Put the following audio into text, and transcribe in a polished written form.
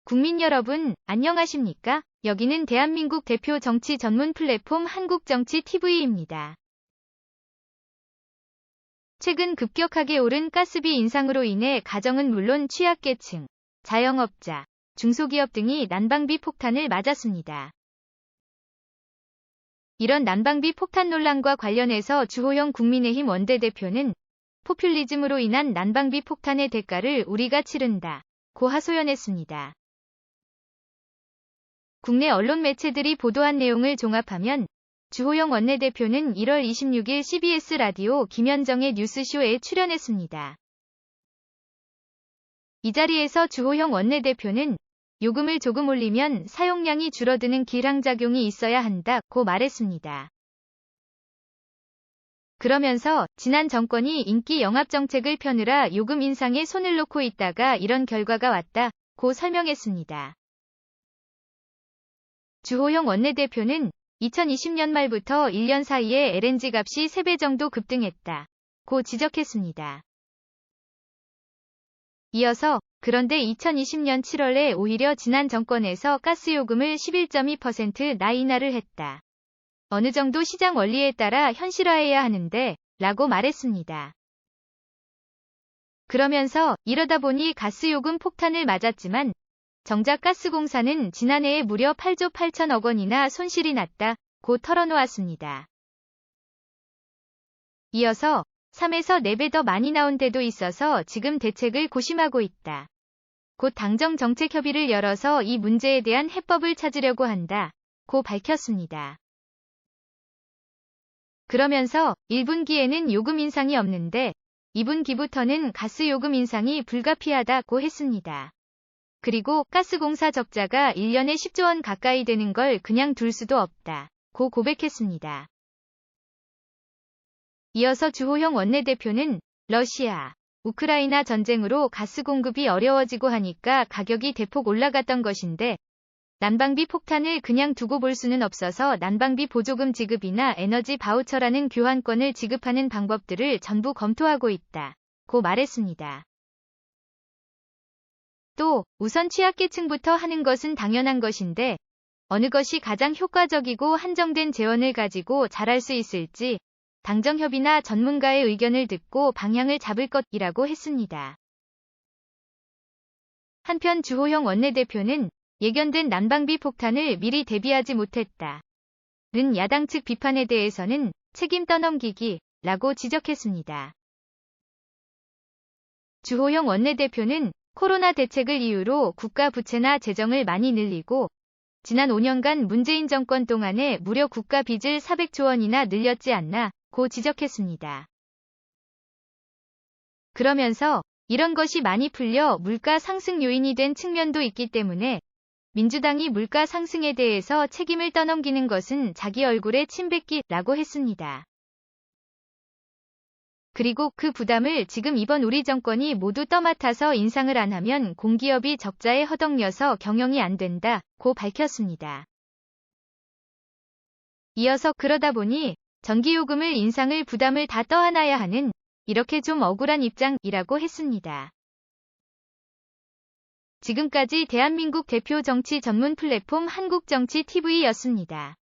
국민 여러분, 안녕하십니까? 여기는 대한민국 대표 정치 전문 플랫폼 한국정치TV입니다. 최근 급격하게 오른 가스비 인상으로 인해 가정은 물론 취약계층, 자영업자, 중소기업 등이 난방비 폭탄을 맞았습니다. 이런 난방비 폭탄 논란과 관련해서 주호영 국민의힘 원내대표는 포퓰리즘으로 인한 난방비 폭탄의 대가를 우리가 치른다고 하소연했습니다. 국내 언론 매체들이 보도한 내용을 종합하면 주호영 원내대표는 1월 26일 CBS 라디오 김현정의 뉴스쇼에 출연했습니다. 이 자리에서 주호영 원내대표는 요금을 조금 올리면 사용량이 줄어드는 기량작용이 있어야 한다고 말했습니다. 그러면서 지난 정권이 인기 영합정책을 펴느라 요금 인상에 손을 놓고 있다가 이런 결과가 왔다고 설명했습니다. 주호영 원내대표는 2020년 말부터 1년 사이에 LNG 값이 3배 정도 급등했다고 지적했습니다. 이어서 그런데 2020년 7월에 오히려 지난 정권에서 가스요금을 11.2%나 인하를 했다. 어느 정도 시장 원리에 따라 현실화해야 하는데 라고 말했습니다. 그러면서 이러다 보니 가스요금 폭탄을 맞았지만 정작 가스공사는 지난해에 무려 8조 8천억 원이나 손실이 났다고 털어놓았습니다. 이어서 3에서 4배 더 많이 나온 데도 있어서 지금 대책을 고심하고 있다. 곧 당정 정책협의를 열어서 이 문제에 대한 해법을 찾으려고 한다고 밝혔습니다. 그러면서 1분기에는 요금 인상이 없는데 2분기부터는 가스요금 인상이 불가피하다고 했습니다. 그리고 가스공사 적자가 1년에 10조 원 가까이 되는 걸 그냥 둘 수도 없다고 고백했습니다. 이어서 주호영 원내대표는 러시아, 우크라이나 전쟁으로 가스 공급이 어려워지고 하니까 가격이 대폭 올라갔던 것인데 난방비 폭탄을 그냥 두고 볼 수는 없어서 난방비 보조금 지급이나 에너지 바우처라는 교환권을 지급하는 방법들을 전부 검토하고 있다고 말했습니다. 또 우선 취약계층부터 하는 것은 당연한 것인데 어느 것이 가장 효과적이고 한정된 재원을 가지고 잘할 수 있을지 당정협의나 전문가의 의견을 듣고 방향을 잡을 것이라고 했습니다. 한편 주호영 원내대표는 예견된 난방비 폭탄을 미리 대비하지 못했다는 야당 측 비판에 대해서는 책임 떠넘기기라고 지적했습니다. 주호영 원내대표는 코로나 대책을 이유로 국가 부채나 재정을 많이 늘리고 지난 5년간 문재인 정권 동안에 무려 국가 빚을 400조 원이나 늘렸지 않나고 지적했습니다. 그러면서 이런 것이 많이 풀려 물가 상승 요인이 된 측면도 있기 때문에 민주당이 물가 상승에 대해서 책임을 떠넘기는 것은 자기 얼굴에 침 뱉기라고 했습니다. 그리고 그 부담을 지금 이번 우리 정권이 모두 떠맡아서 인상을 안 하면 공기업이 적자에 허덕여서 경영이 안 된다고 밝혔습니다. 이어서 그러다 보니 전기요금을 인상을 부담을 다 떠안아야 하는 이렇게 좀 억울한 입장이라고 했습니다. 지금까지 대한민국 대표 정치 전문 플랫폼 한국정치TV였습니다.